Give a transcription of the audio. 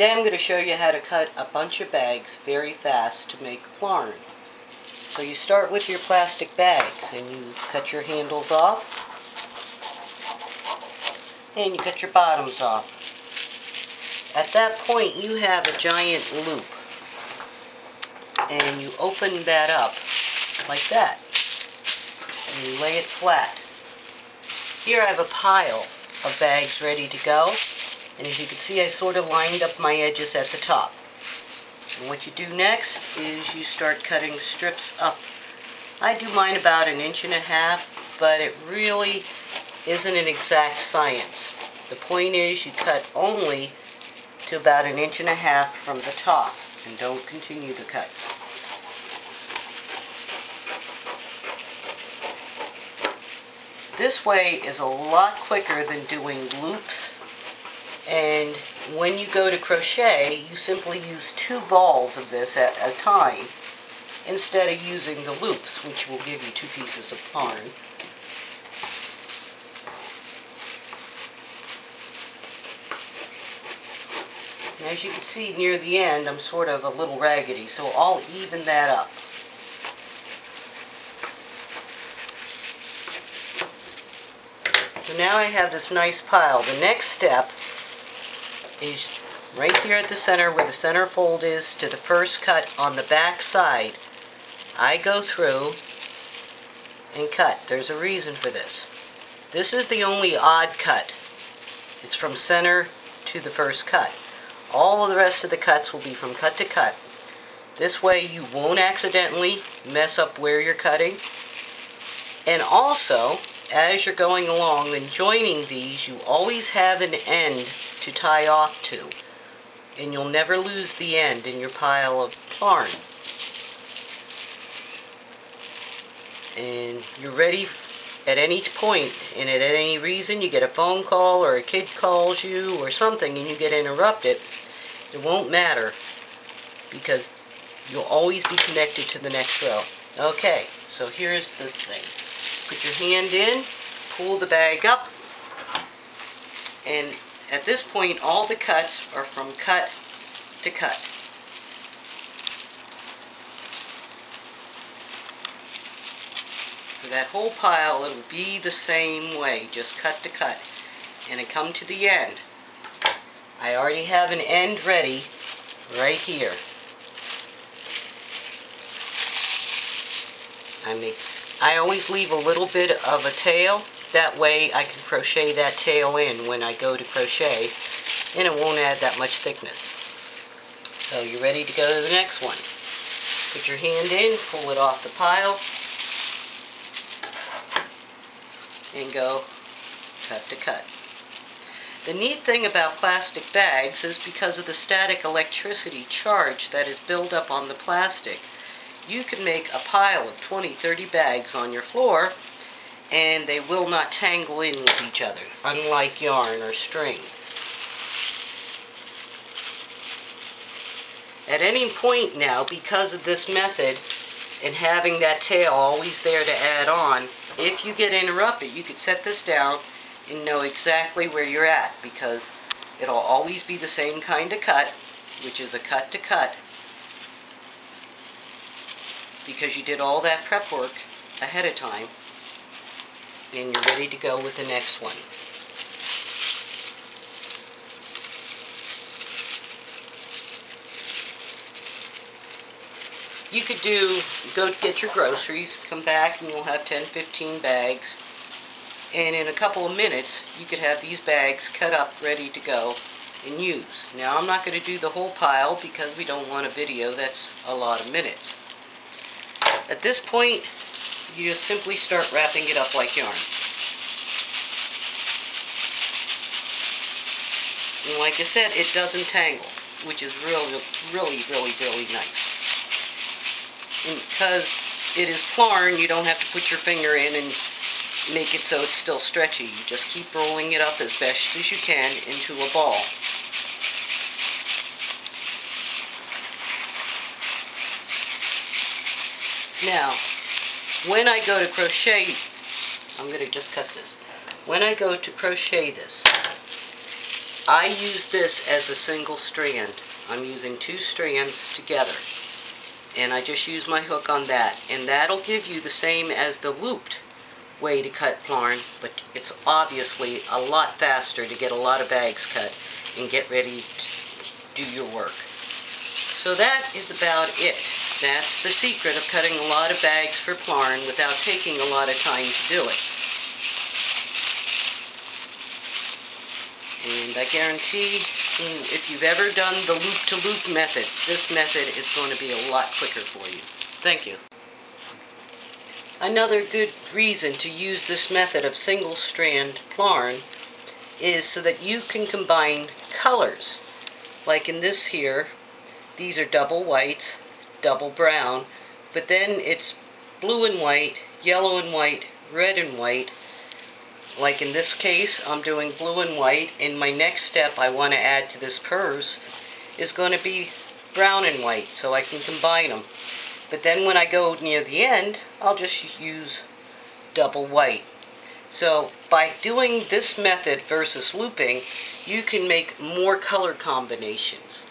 Today I'm going to show you how to cut a bunch of bags very fast to make Plarn. So you start with your plastic bags and you cut your handles off and you cut your bottoms off. At that point you have a giant loop and you open that up like that and you lay it flat. Here I have a pile of bags ready to go, and as you can see I sort of lined up my edges at the top. And what you do next is you start cutting strips up. I do mine about 1.5 inches, but it really isn't an exact science. The point is you cut only to about 1.5 inches from the top and don't continue to cut. This way is a lot quicker than doing loops, and when you go to crochet you simply use 2 balls of this at a time instead of using the loops, which will give you 2 pieces of Plarn. And as you can see near the end I'm sort of a little raggedy, so I'll even that up. So now I have this nice pile. The next step is right here at the center, where the center fold is to the first cut on the back side. I go through and cut. There's a reason for this. This is the only odd cut. It's from center to the first cut. All of the rest of the cuts will be from cut to cut. This way you won't accidentally mess up where you're cutting. And also, as you're going along and joining these, you always have an end to tie off to, and you'll never lose the end in your pile of Plarn. And you're ready at any point, and at any reason you get a phone call or a kid calls you or something and you get interrupted, it won't matter because you'll always be connected to the next row. Okay, so here's the thing. Put your hand in, pull the bag up, and at this point all the cuts are from cut to cut. For that whole pile it will be the same way, just cut to cut. And I come to the end. I already have an end ready right here. I always leave a little bit of a tail, that way I can crochet that tail in when I go to crochet, and it won't add that much thickness. So you're ready to go to the next one. Put your hand in, pull it off the pile, and go cut to cut. The neat thing about plastic bags is because of the static electricity charge that is built up on the plastic, you can make a pile of 20-30 bags on your floor and they will not tangle in with each other, unlike yarn or string. At any point now, because of this method and having that tail always there to add on, if you get interrupted you could set this down and know exactly where you're at, because it'll always be the same kind of cut, which is a cut to cut, because you did all that prep work ahead of time, and you're ready to go with the next one. You could go get your groceries, come back and you'll have 10-15 bags, and in a couple of minutes you could have these bags cut up ready to go and use. Now I'm not going to do the whole pile because we don't want a video that's a lot of minutes. At this point, you just simply start wrapping it up like yarn. And like I said, it doesn't tangle, which is really nice. And because it is Plarn, you don't have to put your finger in and make it so it's still stretchy. You just keep rolling it up as best as you can into a ball. Now, when I go to crochet, I'm going to just cut this. When I go to crochet this, I use this as a single strand. I'm using 2 strands together. And I just use my hook on that. And that'll give you the same as the looped way to cut Plarn, but it's obviously a lot faster to get a lot of bags cut and get ready to do your work. So that is about it. That's the secret of cutting a lot of bags for Plarn without taking a lot of time to do it. And I guarantee if you've ever done the loop-to-loop method, this method is going to be a lot quicker for you. Thank you. Another good reason to use this method of single strand Plarn is so that you can combine colors. Like in this here, these are double whites, double brown, but then it's blue and white, yellow and white, red and white. Like in this case, I'm doing blue and white, and my next step I want to add to this purse is going to be brown and white, so I can combine them. But then when I go near the end, I'll just use double white. So by doing this method versus looping, you can make more color combinations.